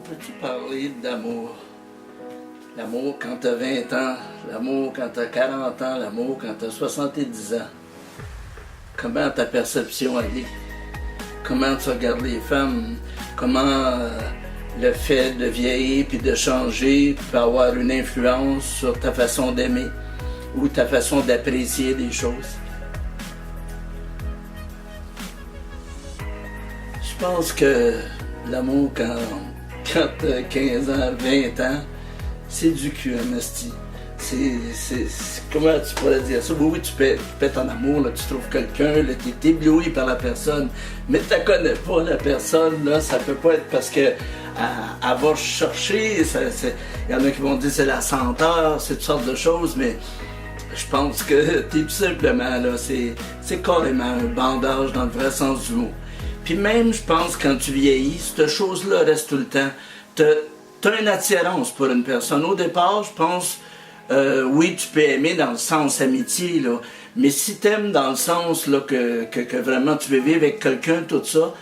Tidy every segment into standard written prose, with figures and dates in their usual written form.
Peux-tu parler d'amour? L'amour quand tu as 20 ans, l'amour quand tu as 40 ans, l'amour quand tu as 70 ans. Comment ta perception elle est? Comment tu regardes les femmes? Comment le fait de vieillir puis de changer peut avoir une influence sur ta façon d'aimer ou ta façon d'apprécier des choses? Je pense que l'amour quand tu as 15 ans, 20 ans, c'est du cul, esti. Comment tu pourrais dire ça? Oui, tu pètes en amour, là, tu trouves quelqu'un, tu es ébloui par la personne, mais tu ne connais pas la personne, là, ça peut pas être parce que elle va chercher, il y en a qui vont dire c'est la senteur, c'est toutes sortes de choses, mais je pense que tout simplement, là, c'est carrément un bandage dans le vrai sens du mot. Puis même, je pense, quand tu vieillis, cette chose-là reste tout le temps. T'as une attirance pour une personne. Au départ, je pense, oui, tu peux aimer dans le sens amitié, là, mais si t'aimes dans le sens là, que vraiment tu veux vivre avec quelqu'un, tout ça,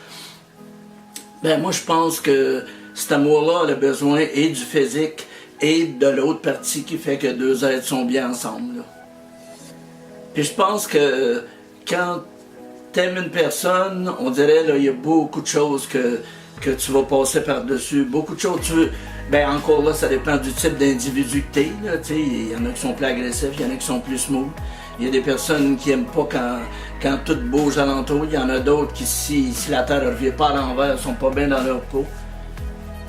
ben moi, je pense que cet amour-là a besoin et du physique et de l'autre partie qui fait que deux êtres sont bien ensemble, là. Puis je pense que quand t'aimes une personne, on dirait, là, il y a beaucoup de choses que tu vas passer par-dessus. Beaucoup de choses, ben encore là, ça dépend du type d'individu que t'es, là, tu sais. Il y en a qui sont plus agressifs, il y en a qui sont plus smooth. Il y a des personnes qui aiment pas quand tout bouge alentour. Il y en a d'autres qui, si la terre ne revient pas à l'envers, sont pas bien dans leur peau.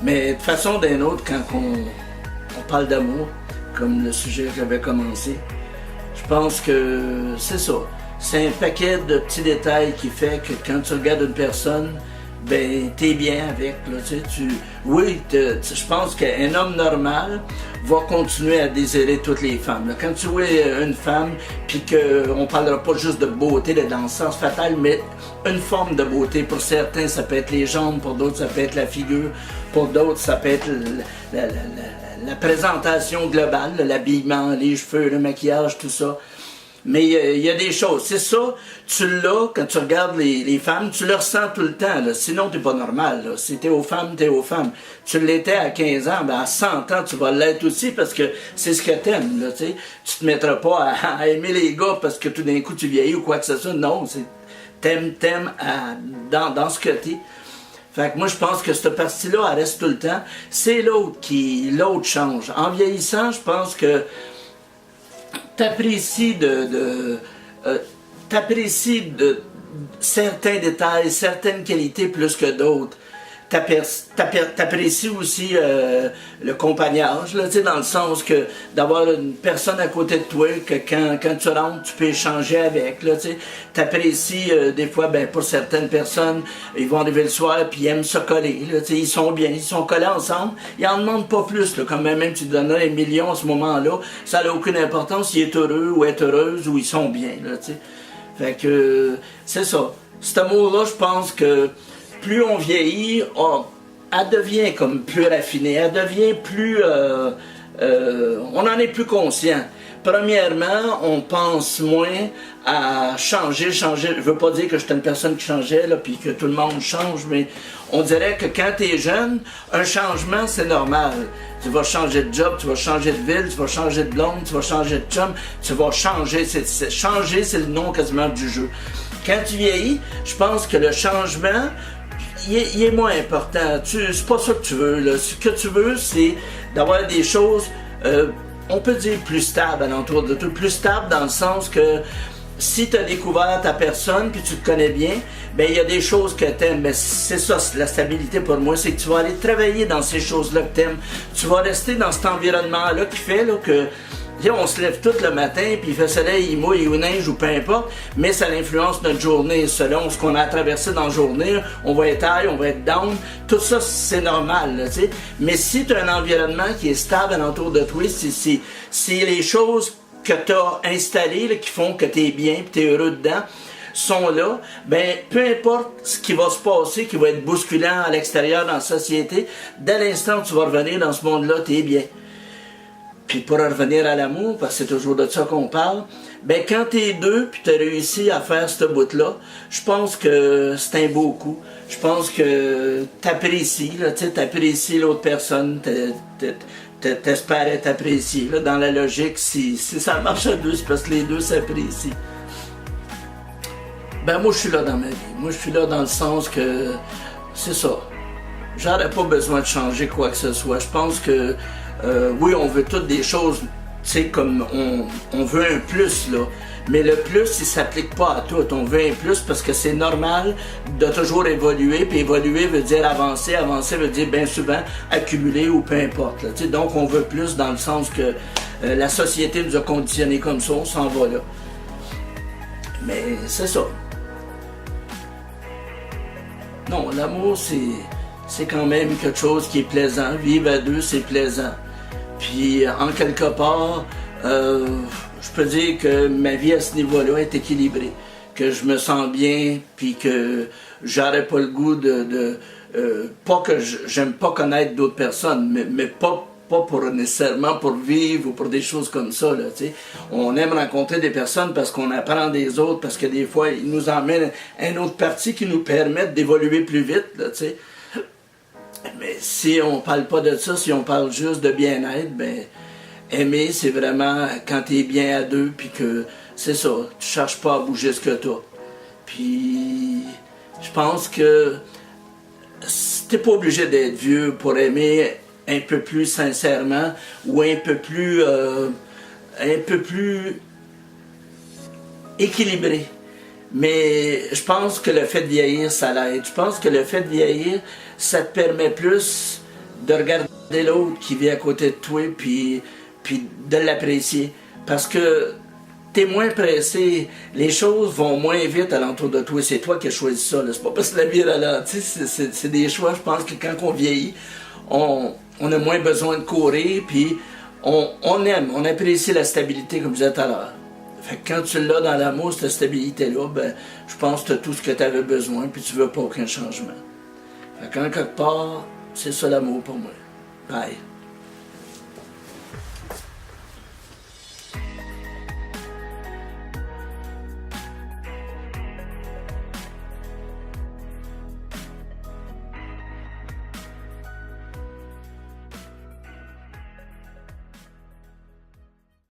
Mais de façon d'un autre, quand on parle d'amour, comme le sujet que j'avais commencé, je pense que c'est ça. C'est un paquet de petits détails qui fait que quand tu regardes une personne, ben t'es bien avec, là, tu sais, oui, je pense qu'un homme normal va continuer à désirer toutes les femmes, là. Quand tu vois une femme, puis qu'on parlera pas juste de beauté, là, dans le sens fatal, mais une forme de beauté, pour certains, ça peut être les jambes, pour d'autres, ça peut être la figure, pour d'autres, ça peut être la présentation globale, l'habillement, les cheveux, le maquillage, tout ça. Mais il y a des choses, c'est ça, tu l'as, quand tu regardes les femmes, tu le ressens tout le temps, là. Sinon t'es pas normal, là. Si t'es aux femmes, t'es aux femmes. Tu l'étais à 15 ans, ben à 100 ans, tu vas l'être aussi parce que c'est ce que t'aimes, là, tu sais. Tu te mettras pas à aimer les gars parce que tout d'un coup tu vieillis ou quoi que ce soit, non, t'aimes dans ce que t'es. Fait que moi, je pense que cette partie-là, elle reste tout le temps. C'est l'autre l'autre change. En vieillissant, je pense que t'apprécies de certains détails, certaines qualités plus que d'autres. T'apprécies aussi le compagnage, là, dans le sens que d'avoir une personne à côté de toi, que quand tu rentres, tu peux échanger avec. T'apprécies des fois, ben, pour certaines personnes, ils vont arriver le soir et ils aiment se coller. Là, ils sont bien, ils sont collés ensemble. Ils n'en demandent pas plus. Là, quand même tu donnerais 1 million à ce moment-là, ça n'a aucune importance s'il est heureux ou est heureuse ou ils sont bien. Là, fait que c'est ça. Cet amour-là, je pense que plus on vieillit, elle devient comme plus raffinée, elle devient plus... on en est plus conscient. Premièrement, on pense moins à changer. Je veux pas dire que j'étais une personne qui changeait, là, puis que tout le monde change, mais on dirait que quand tu es jeune, un changement, c'est normal. Tu vas changer de job, tu vas changer de ville, tu vas changer de blonde, tu vas changer de chum, tu vas changer. Changer, c'est le nom quasiment du jeu. Quand tu vieillis, je pense que le changement, il est moins important. C'est pas ça que tu veux, là. Ce que tu veux, c'est d'avoir des choses, on peut dire plus stables alentour de tout. Plus stable dans le sens que si tu as découvert ta personne puis tu te connais bien, ben il y a des choses que tu aimes. Ben, c'est ça, la stabilité pour moi, c'est que tu vas aller travailler dans ces choses-là que tu aimes. Tu vas rester dans cet environnement-là qui fait là, que on se lève tout le matin, puis il fait soleil, il mouille, il neige, ou peu importe, mais ça influence notre journée. Selon ce qu'on a traversé dans la journée, on va être high, on va être down, tout ça, c'est normal, là, tu sais. Mais si tu as un environnement qui est stable alentour de toi, c'est les choses que tu as installées, là, qui font que tu es bien, que tu es heureux dedans, sont là, ben peu importe ce qui va se passer, qui va être bousculant à l'extérieur dans la société, dès l'instant où tu vas revenir dans ce monde-là, tu es bien. Puis pour revenir à l'amour, parce que c'est toujours de ça qu'on parle, ben quand t'es deux, puis t'as réussi à faire ce bout-là, je pense que c'est un beau coup. Je pense que t'apprécies, là, tu sais, t'apprécies l'autre personne, t'espères être apprécié. Là, dans la logique, si ça marche à deux, c'est parce que les deux s'apprécient. Ben moi, je suis là dans ma vie. Moi, je suis là dans le sens que, c'est ça. J'aurais pas besoin de changer quoi que ce soit. Je pense que, oui, on veut toutes des choses, tu sais, comme on veut un plus, là. Mais le plus, il s'applique pas à tout. On veut un plus parce que c'est normal de toujours évoluer. Puis évoluer veut dire avancer. Avancer veut dire bien souvent accumuler ou peu importe. Là. Donc on veut plus dans le sens que la société nous a conditionnés comme ça. On s'en va là. Mais c'est ça. Non, l'amour, c'est quand même quelque chose qui est plaisant. Vivre à deux, c'est plaisant. Puis, en quelque part, je peux dire que ma vie à ce niveau-là est équilibrée. Que je me sens bien, puis que j'aurais pas le goût pas que j'aime pas connaître d'autres personnes, mais pas pour nécessairement pour vivre ou pour des choses comme ça. Là, on aime rencontrer des personnes parce qu'on apprend des autres, parce que des fois, ils nous emmènent à une autre partie qui nous permet d'évoluer plus vite. Là, mais si on parle pas de ça, si on parle juste de bien-être, ben aimer, c'est vraiment quand tu es bien à deux, puis que c'est ça, tu cherches pas à bouger ce que tu as. Puis je pense que t'es pas obligé d'être vieux pour aimer un peu plus sincèrement ou un peu plus équilibré. Mais je pense que le fait de vieillir, ça l'aide. Je pense que le fait de vieillir, ça te permet plus de regarder l'autre qui vit à côté de toi, puis de l'apprécier. Parce que t'es moins pressé, les choses vont moins vite alentour de toi. C'est toi qui as choisi ça. C'est pas parce que la vie est ralentie, c'est des choix. Je pense que quand on vieillit, on a moins besoin de courir, puis on aime, on apprécie la stabilité, comme je disais tout à l'heure. Fait que quand tu l'as dans l'amour, cette stabilité-là, ben, je pense que tu as tout ce que tu avais besoin, puis tu veux pas aucun changement. Fait qu'en quelque part, c'est ça l'amour pour moi. Bye.